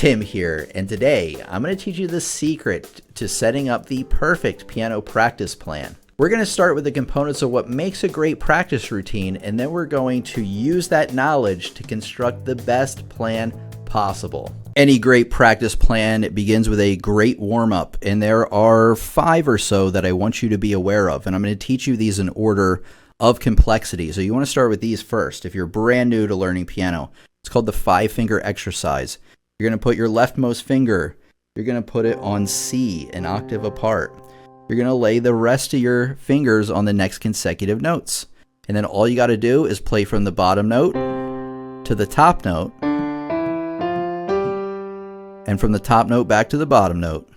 Tim here, and today I'm going to teach you the secret to setting up the perfect piano practice plan. We're going to start with the components of what makes a great practice routine, and then we're going to use that knowledge to construct the best plan possible. Any great practice plan begins with a great warm-up, and there are 5 or so that I want you to be aware of, and I'm going to teach you these in order of complexity. So you want to start with these first. If you're brand new to learning piano, it's called the 5-finger exercise. You're going to put your leftmost finger, you're going to put it on C, an octave apart. You're going to lay the rest of your fingers on the next consecutive notes. And then all you got to do is play from the bottom note to the top note, and from the top note back to the bottom note.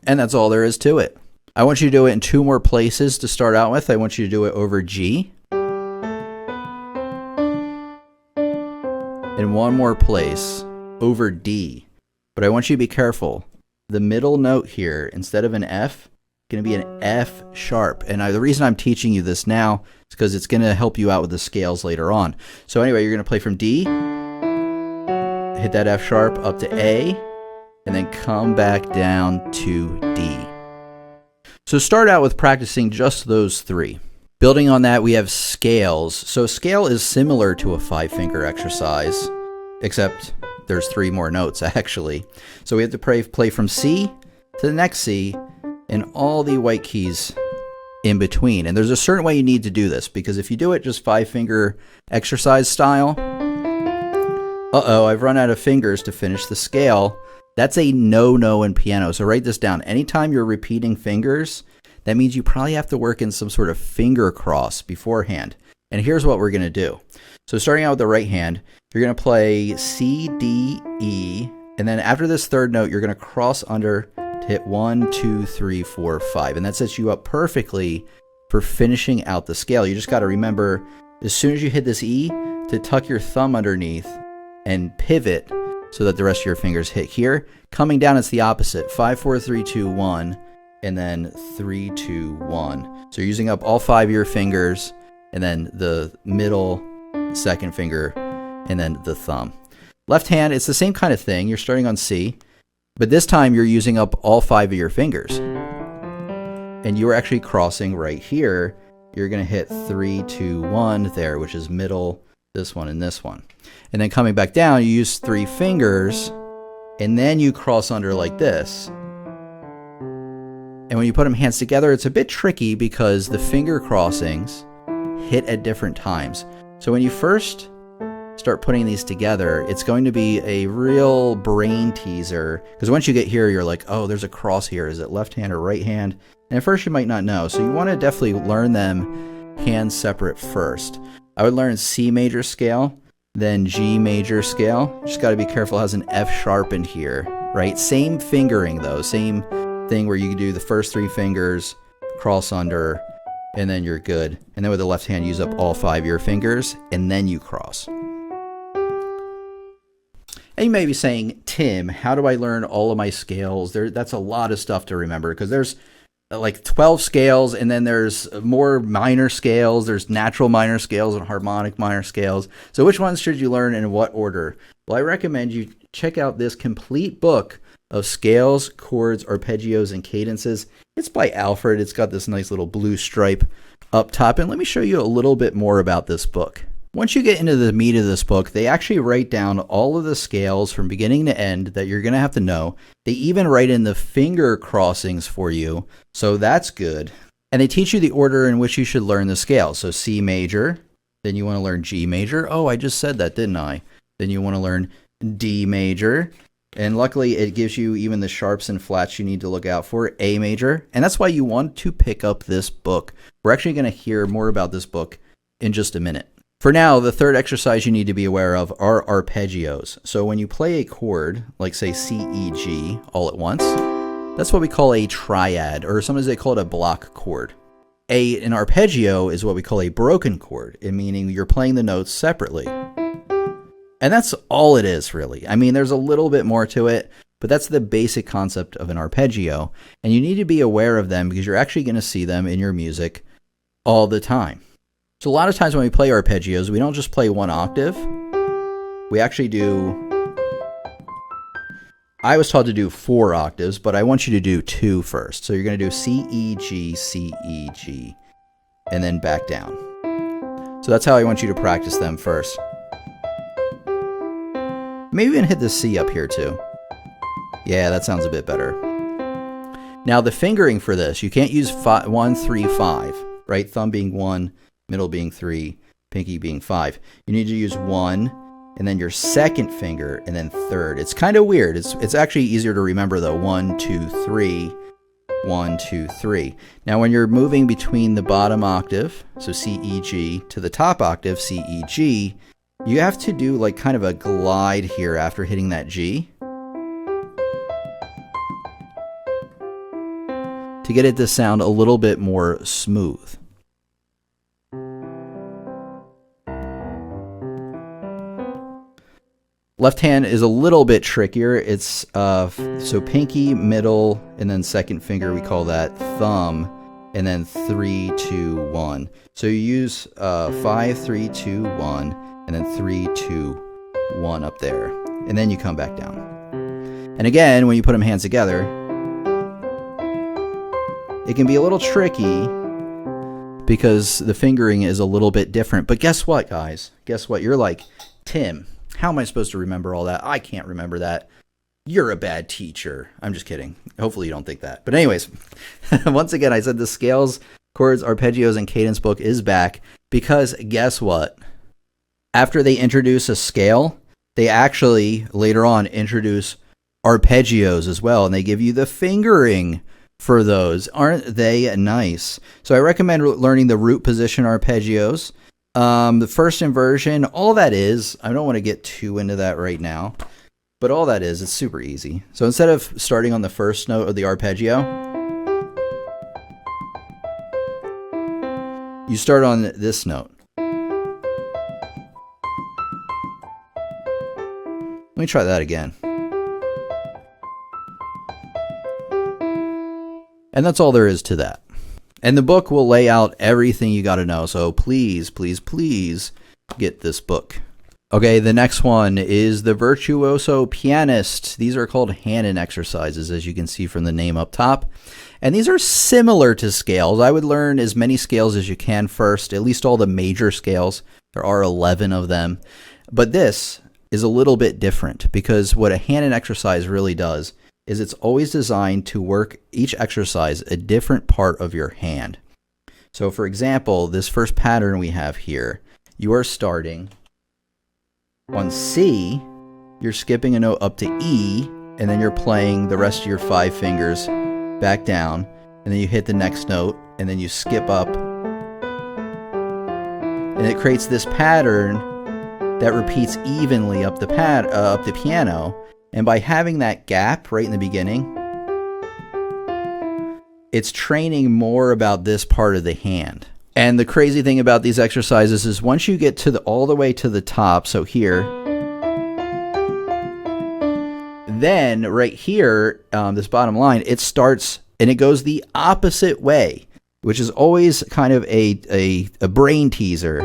And that's all there is to it. I want you to do it in 2 more places to start out with. I want you to do it over G. And 1 more place over D. But I want you to be careful. The middle note here, instead of an F, is going to be an F sharp. And the reason I'm teaching you this now is because it's going to help you out with the scales later on. So anyway, you're going to play from D, hit that F sharp up to A, and then come back down to D. So start out with practicing just those 3. Building on that, we have scales. So a scale is similar to a 5-finger exercise, except there's 3 more notes actually. So we have to play from C to the next C and all the white keys in between. And there's a certain way you need to do this, because if you do it just 5-finger exercise style, I've run out of fingers to finish the scale. That's a no-no in piano. So write this down. Anytime you're repeating fingers, that means you probably have to work in some sort of finger cross beforehand. And here's what we're going to do. So starting out with the right hand, you're going to play C, D, E, and then after this 3rd note, you're going to cross under to hit 1, 2, 3, 4, 5. And that sets you up perfectly for finishing out the scale. You just got to remember, as soon as you hit this E, to tuck your thumb underneath and pivot so that the rest of your fingers hit here. Coming down, it's the opposite. 5, 4, 3, 2, 1, and then 3, 2, 1. So you're using up all 5 of your fingers, and then the middle 2nd finger, and then the thumb. Left hand, it's the same kind of thing. You're starting on C, but this time you're using up all 5 of your fingers. And you're actually crossing right here. You're going to hit 3, 2, 1 there, which is middle, this one, and this one. And then coming back down, you use 3 fingers, and then you cross under like this. And when you put them hands together, it's a bit tricky because the finger crossings hit at different times. So when you first start putting these together, it's going to be a real brain teaser, because once you get here, you're like, oh, there's a cross here. Is it left hand or right hand? And at first you might not know. So you want to definitely learn them hand separate first. I would learn C major scale, then G major scale. Just got to be careful, it has an F sharp in here, right? Same fingering though, same thing where you can do the first 3 fingers, cross under, and then you're good. And then with the left hand, use up all 5 of your fingers, and then you cross. And you may be saying, Tim, how do I learn all of my scales? That's a lot of stuff to remember, because there's like 12 scales, and then there's more minor scales. There's natural minor scales and harmonic minor scales. So which ones should you learn and in what order? Well, I recommend you check out this complete book of scales, chords, arpeggios, and cadences. It's by Alfred. It's got this nice little blue stripe up top. And let me show you a little bit more about this book. Once you get into the meat of this book, they actually write down all of the scales from beginning to end that you're going to have to know. They even write in the finger crossings for you, so that's good. And they teach you the order in which you should learn the scales. So C major, then you want to learn G major. Oh, I just said that, didn't I? Then you want to learn D major. And luckily, it gives you even the sharps and flats you need to look out for, A major. And that's why you want to pick up this book. We're actually going to hear more about this book in just a minute. For now, the 3rd exercise you need to be aware of are arpeggios. So when you play a chord, like say C, E, G, all at once, that's what we call a triad, or sometimes they call it a block chord. An arpeggio is what we call a broken chord, meaning you're playing the notes separately. And that's all it is, really. I mean, there's a little bit more to it, but that's the basic concept of an arpeggio. And you need to be aware of them because you're actually going to see them in your music all the time. So a lot of times when we play arpeggios, we don't just play 1 octave. we actually do... I was taught to do 4 octaves, but I want you to do 2 first. So you're going to do C, E, G, C, E, G, and then back down. So that's how I want you to practice them first. Maybe even hit the C up here too. Yeah, that sounds a bit better. Now the fingering for this, you can't use 1, 3, 5, right? Thumb being 1, middle being 3, pinky being 5. You need to use 1, and then your second finger, and then third. It's kind of weird. It's actually easier to remember though. 1, 2, 3, 1, 2, 3. Now when you're moving between the bottom octave, so C, E, G, to the top octave, C, E, G, you have to do like kind of a glide here after hitting that G to get it to sound a little bit more smooth. Left hand is a little bit trickier. It's so pinky, middle, and then second finger, we call that thumb, and then 3, 2, 1. So you use 5, 3, 2, 1, and then 3, 2, 1 up there. And then you come back down. And again, when you put them hands together, it can be a little tricky because the fingering is a little bit different. But guess what, guys? Guess what? You're like, Tim, how am I supposed to remember all that? I can't remember that. You're a bad teacher. I'm just kidding. Hopefully you don't think that. But anyways, once again, I said the scales, chords, arpeggios, and cadence book is back because guess what? After they introduce a scale, they actually later on introduce arpeggios as well, and they give you the fingering for those. Aren't they nice? So I recommend learning the root position arpeggios. The first inversion, all that is, I don't want to get too into that right now, but all that is, it's super easy. So instead of starting on the first note of the arpeggio, you start on this note. Let me try that again. And that's all there is to that. And the book will lay out everything you got to know. So please, please, please get this book. Okay, the next one is the Virtuoso Pianist. These are called Hanon exercises, as you can see from the name up top. And these are similar to scales. I would learn as many scales as you can first, at least all the major scales. There are 11 of them. But this is a little bit different because what a Hanon exercise really does is it's always designed to work each exercise a different part of your hand. So for example, this first pattern we have here, you are starting on C, you're skipping a note up to E, and then you're playing the rest of your 5 fingers back down, and then you hit the next note, and then you skip up. And it creates this pattern that repeats evenly up the piano. And by having that gap right in the beginning, it's training more about this part of the hand. And the crazy thing about these exercises is once you get to all the way to the top, so here, then right here, this bottom line, it starts and it goes the opposite way, which is always kind of a brain teaser.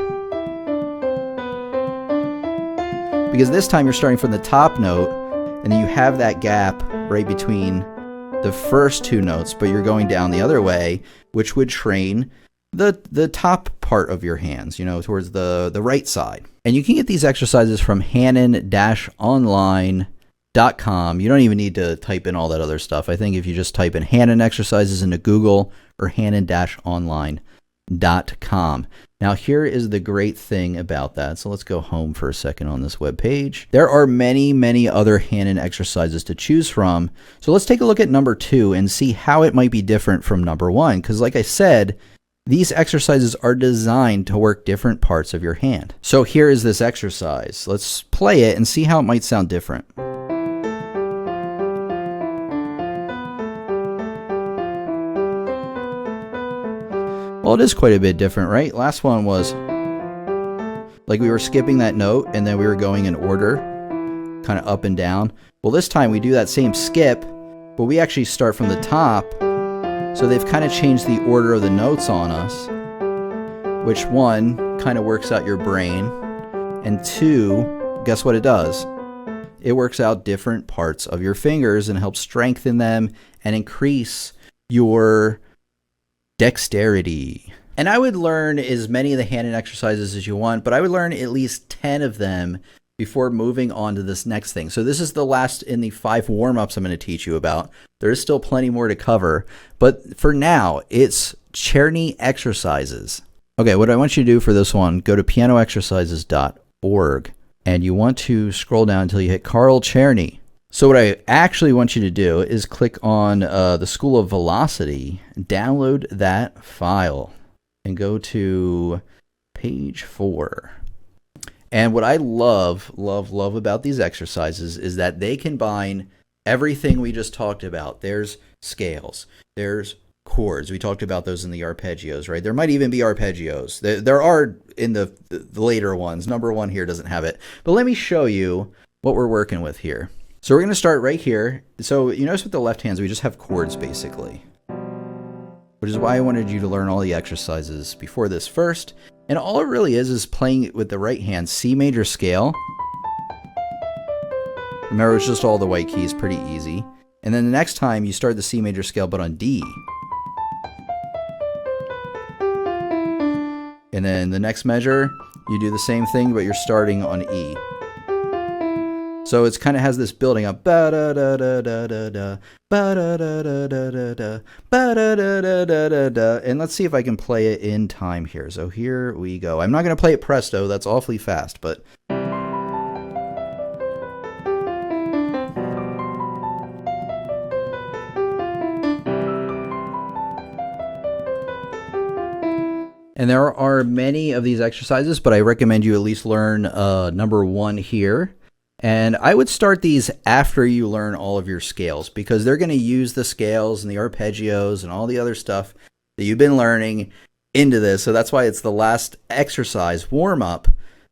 Because this time you're starting from the top note, and then you have that gap right between the first 2 notes, but you're going down the other way, which would train the top part of your hands, you know, towards the right side. And you can get these exercises from Hanon-online.com. You don't even need to type in all that other stuff. I think if you just type in Hanon exercises into Google or Hanon-online.com. Now here is the great thing about that. So let's go home for a second on this web page. There are many, many other Hanon exercises to choose from. So let's take a look at number 2 and see how it might be different from number 1. Because like I said, these exercises are designed to work different parts of your hand. So here is this exercise. Let's play it and see how it might sound different. Well, it is quite a bit different, right? Last one was like we were skipping that note and then we were going in order, kind of up and down. Well, this time we do that same skip, but we actually start from the top. So they've kind of changed the order of the notes on us, which 1, kind of works out your brain, and 2, guess what it does? It works out different parts of your fingers and helps strengthen them and increase your dexterity. And I would learn as many of the hand-in exercises as you want, but I would learn at least 10 of them before moving on to this next thing. So this is the last in the 5 warm-ups I'm going to teach you about. There is still plenty more to cover, but for now, it's Czerny exercises. Okay, what I want you to do for this one, go to pianoexercises.org, and you want to scroll down until you hit Carl Czerny. So what I actually want you to do is click on the School of Velocity, download that file, and go to page 4. And what I love about these exercises is that they combine everything we just talked about. There's scales, there's chords. We talked about those in the arpeggios, right? There might even be arpeggios. There are in the later ones. Number 1 here doesn't have it. But let me show you what we're working with here. So we're going to start right here. So you notice with the left hands, we just have chords basically, which is why I wanted you to learn all the exercises before this first. And all it really is playing it with the right hand, C major scale. Remember, it's just all the white keys, pretty easy. And then the next time you start the C major scale, but on D. And then the next measure, you do the same thing, but you're starting on E. So it's kind of has this building up. Ba-da-da-da-da-da-da, ba-da-da-da-da-da-da, ba-da-da-da-da-da-da. And let's see if I can play it in time here. So here we go. I'm not going to play it presto. That's awfully fast, but... And there are many of these exercises, but I recommend you at least learn number 1 here. And I would start these after you learn all of your scales, because they're going to use the scales and the arpeggios and all the other stuff that you've been learning into this. So that's why it's the last exercise warm-up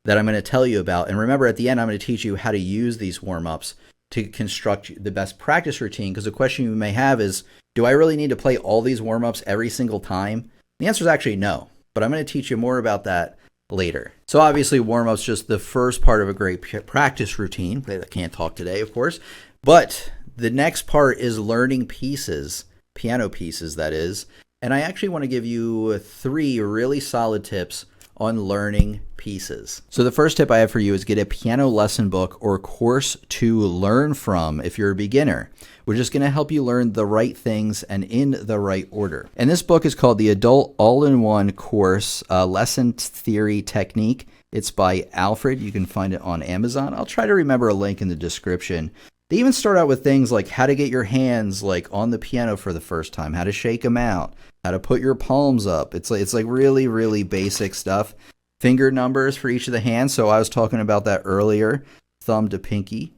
that I'm going to tell you about. And remember, at the end, I'm going to teach you how to use these warm-ups to construct the best practice routine, because the question you may have is, do I really need to play all these warm-ups every single time? The answer is actually no, but I'm going to teach you more about that later. So obviously warm-up's just the first part of a great practice routine. I can't talk today, of course, but the next part is learning pieces, piano pieces that is, and I actually want to give you 3 really solid tips on learning pieces. So the first tip I have for you is get a piano lesson book or course to learn from if you're a beginner, which is going to help you learn the right things and in the right order. And this book is called the Adult All-in-One Course, Lesson Theory Technique. It's by Alfred. You can find it on Amazon. I'll try to remember a link in the description. They even start out with things like how to get your hands like on the piano for the first time, how to shake them out, how to put your palms up. It's like really, really basic stuff. Finger numbers for each of the hands. So I was talking about that earlier. Thumb to pinky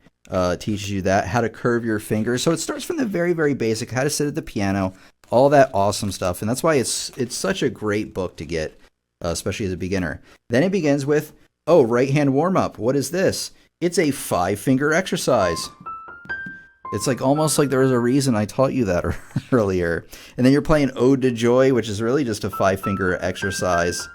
teaches you that. How to curve your fingers. So it starts from the very, very basic. How to sit at the piano. All that awesome stuff. And that's why it's such a great book to get, especially as a beginner. Then it begins with, right hand warm up. What is this? It's a 5-finger exercise. It's like almost like there was a reason I taught you that earlier. And then you're playing Ode to Joy, which is really just a 5-finger exercise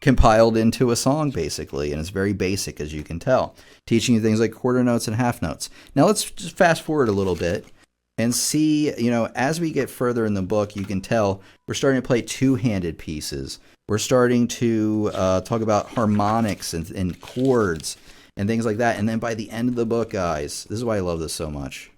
compiled into a song, basically. And it's very basic, as you can tell, teaching you things like quarter notes and half notes. Now let's just fast forward a little bit and see, as we get further in the book, you can tell we're starting to play 2-handed pieces. We're starting to talk about harmonics and chords and things like that. And then by the end of the book, guys, this is why I love this so much.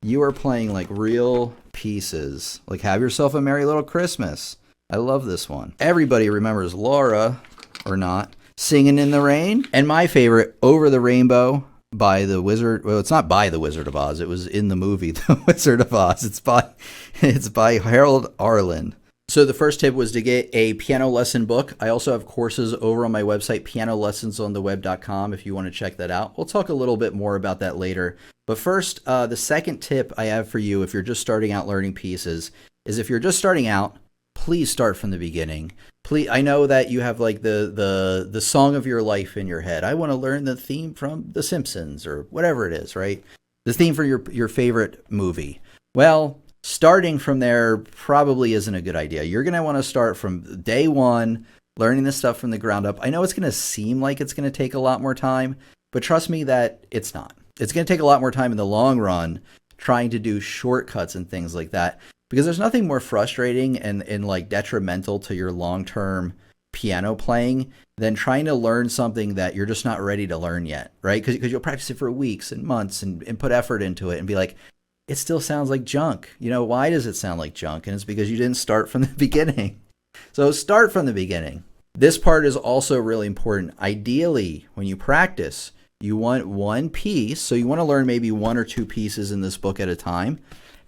You are playing like real pieces, like Have Yourself a Merry Little Christmas. I love this one. Everybody remembers Laura, or not, Singing in the Rain. And my favorite, Over the Rainbow by the Wizard. Well, it's not by the Wizard of Oz. It was in the movie, The Wizard of Oz. It's by Harold Arlen. So the first tip was to get a piano lesson book. I also have courses over on my website, pianolessonsontheweb.com, if you want to check that out. We'll talk a little bit more about that later. But first, the second tip I have for you if you're just starting out learning pieces is if you're just starting out, please start from the beginning. Please, I know that you have like the song of your life in your head. I want to learn the theme from The Simpsons or whatever it is, right? The theme for your favorite movie. Well, starting from there probably isn't a good idea. You're going to want to start from day one learning this stuff from the ground up. I know it's going to seem like it's going to take a lot more time, but trust me that it's not. It's going to take a lot more time in the long run trying to do shortcuts and things like that, because there's nothing more frustrating and like detrimental to your long-term piano playing than trying to learn something that you're just not ready to learn yet, right? Because you'll practice it for weeks and months and put effort into it and be like, it still sounds like junk. You know, why does it sound like junk? And it's because you didn't start from the beginning. So start from the beginning. This part is also really important. Ideally, when you practice, you want one piece. So you want to learn maybe one or two pieces in this book at a time.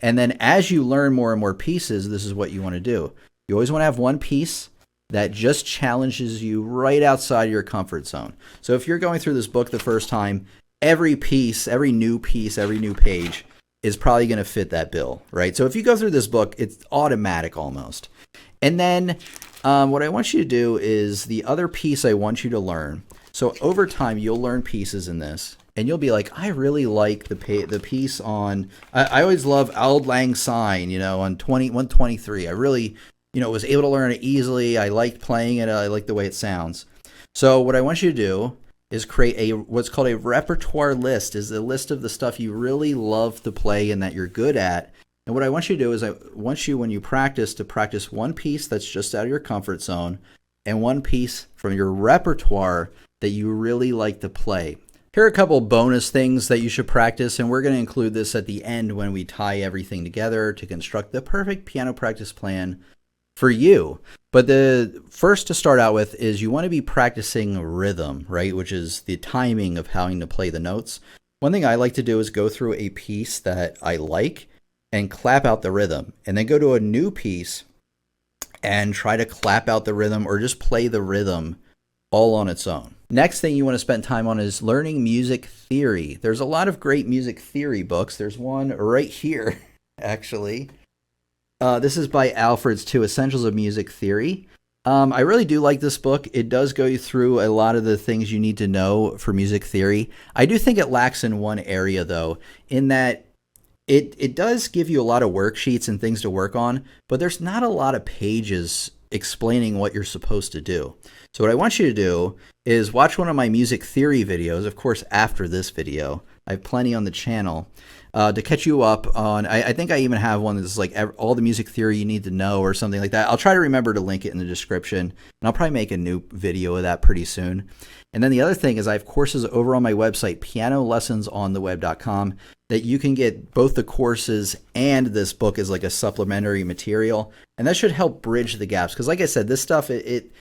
And then as you learn more and more pieces, this is what you want to do. You always want to have one piece that just challenges you right outside of your comfort zone. So if you're going through this book the first time, every piece, every new page is probably going to fit that bill, right? So if you go through this book, it's automatic almost. And then what I want you to do is the other piece I want you to learn. So over time, you'll learn pieces in this, and you'll be like, I really like the piece on, I always love Auld Lang Syne, on 123. I really, was able to learn it easily. I liked playing it. I like the way it sounds. So what I want you to do is create what's called a repertoire list, is the list of the stuff you really love to play and that you're good at. And what I want you to do is I want you, when you practice, to practice one piece that's just out of your comfort zone and one piece from your repertoire that you really like to play. Here are a couple bonus things that you should practice, and we're going to include this at the end when we tie everything together to construct the perfect piano practice plan for you. But the first to start out with is you want to be practicing rhythm, right? Which is the timing of having to play the notes. One thing I like to do is go through a piece that I like and clap out the rhythm, and then go to a new piece and try to clap out the rhythm or just play the rhythm all on its own. Next thing you want to spend time on is learning music theory. There's a lot of great music theory books. There's one right here, actually. This is by Alfred's Two Essentials of Music Theory. I really do like this book. It does go through a lot of the things you need to know for music theory. I do think it lacks in one area, though, in that it does give you a lot of worksheets and things to work on, but there's not a lot of pages explaining what you're supposed to do. So what I want you to do is watch one of my music theory videos, of course, after this video. I have plenty on the channel to catch you up on. I think I even have one that's like all the music theory you need to know or something like that. I'll try to remember to link it in the description, and I'll probably make a new video of that pretty soon. And then the other thing is I have courses over on my website, pianolessonsontheweb.com, that you can get both the courses and this book as like a supplementary material. And that should help bridge the gaps. Because like I said, this stuff, it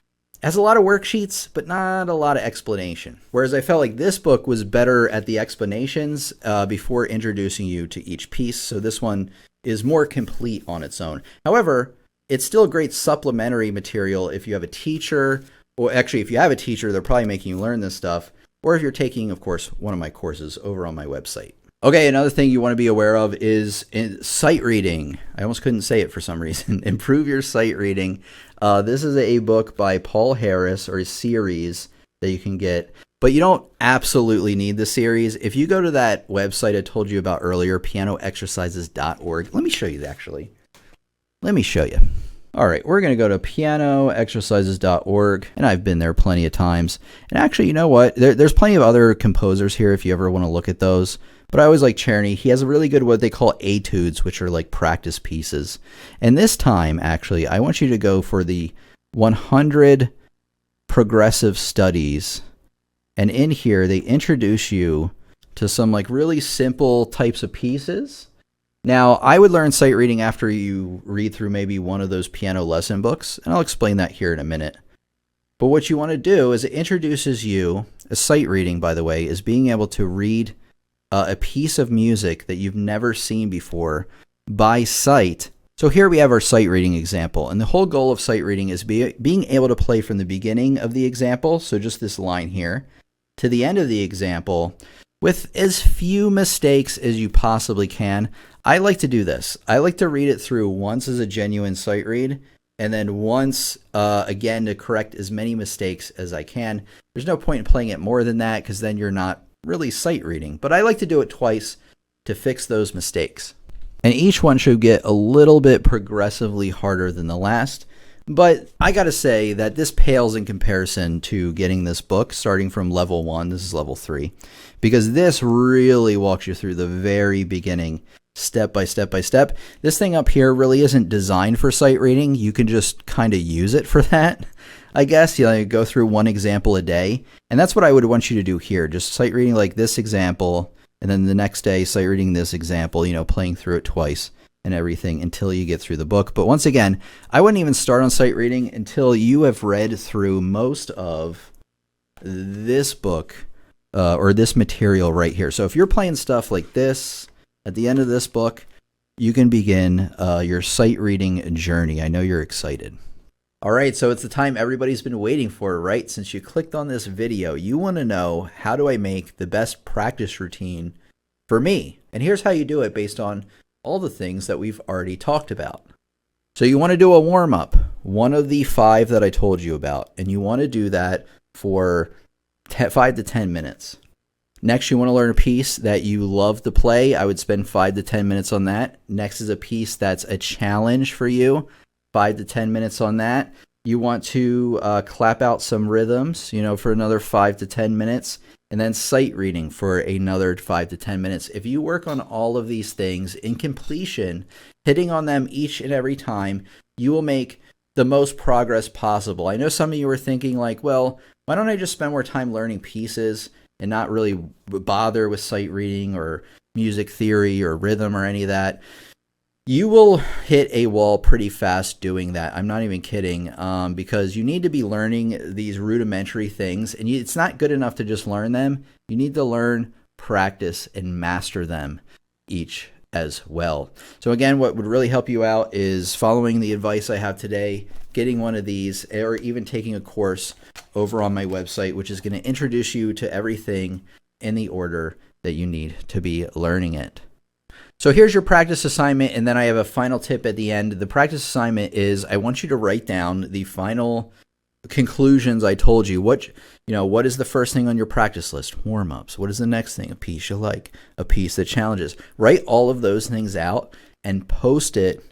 has a lot of worksheets, but not a lot of explanation. Whereas I felt like this book was better at the explanations before introducing you to each piece. So this one is more complete on its own. However, it's still a great supplementary material if you have a teacher, or actually if you have a teacher, they're probably making you learn this stuff, or if you're taking, of course, one of my courses over on my website. Okay, another thing you want to be aware of is sight reading. I almost couldn't say it for some reason. Improve your sight reading. This is a book by Paul Harris, or a series that you can get. But you don't absolutely need the series. If you go to that website I told you about earlier, pianoexercises.org. Let me show you actually. Let me show you. All right, we're going to go to pianoexercises.org, and I've been there plenty of times. And actually, you know what? There's plenty of other composers here if you ever want to look at those. But I always like Czerny. He has a really good what they call etudes, which are like practice pieces. And this time, actually, I want you to go for the 100 progressive studies. And in here, they introduce you to some like really simple types of pieces. Now, I would learn sight reading after you read through maybe one of those piano lesson books, and I'll explain that here in a minute. But what you want to do is it introduces you, a sight reading, by the way, is being able to read a piece of music that you've never seen before by sight. So here we have our sight reading example, and the whole goal of sight reading is being able to play from the beginning of the example, so just this line here, to the end of the example with as few mistakes as you possibly can. I like to do this. I like to read it through once as a genuine sight read, and then once again to correct as many mistakes as I can. There's no point in playing it more than that because then you're not really sight reading. But I like to do it twice to fix those mistakes. And each one should get a little bit progressively harder than the last, But I got to say that this pales in comparison to getting this book starting from level 1. This is level 3. Because this really walks you through the very beginning, step by step by step. This thing up here really isn't designed for sight reading. You can just kind of use it for that, I guess. You go through one example a day. And that's what I would want you to do here. Just sight reading like this example, and then the next day sight reading this example, playing through it twice and everything until you get through the book. But once again, I wouldn't even start on sight reading until you have read through most of this book or this material right here. So if you're playing stuff like this at the end of this book, you can begin your sight reading journey. I know you're excited. All right, so it's the time everybody's been waiting for, right? Since you clicked on this video, you want to know, how do I make the best practice routine for me? And here's how you do it based on all the things that we've already talked about. So you want to do a warm-up, one of the 5 that I told you about, and you want to do that for 5 to 10 minutes. Next, you want to learn a piece that you love to play. I would spend 5 to 10 minutes on that. Next is a piece that's a challenge for you. 5 to 10 minutes on that. You want to clap out some rhythms, for another 5 to 10 minutes, and then sight reading for another 5 to 10 minutes. If you work on all of these things in completion, hitting on them each and every time, you will make the most progress possible. I know some of you are thinking like, well, why don't I just spend more time learning pieces and not really bother with sight reading or music theory or rhythm or any of that? You will hit a wall pretty fast doing that. I'm not even kidding, because you need to be learning these rudimentary things, and it's not good enough to just learn them. You need to learn, practice, and master them each as well. So again, what would really help you out is following the advice I have today, getting one of these, or even taking a course over on my website, which is going to introduce you to everything in the order that you need to be learning it. So here's your practice assignment, and then I have a final tip at the end. The practice assignment is I want you to write down the final conclusions I told you. What is the first thing on your practice list? Warm-ups. What is the next thing? A piece you like, a piece that challenges. Write all of those things out and post it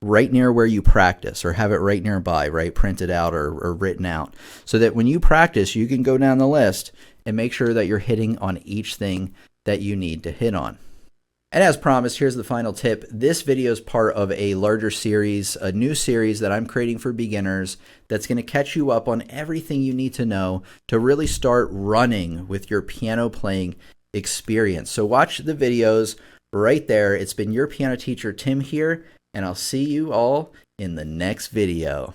right near where you practice, or have it right nearby, right? Print it out or written out, so that when you practice, you can go down the list and make sure that you're hitting on each thing that you need to hit on. And as promised, here's the final tip. This video is part of a larger series, a new series that I'm creating for beginners that's going to catch you up on everything you need to know to really start running with your piano playing experience. So watch the videos right there. It's been your piano teacher, Tim, here, and I'll see you all in the next video.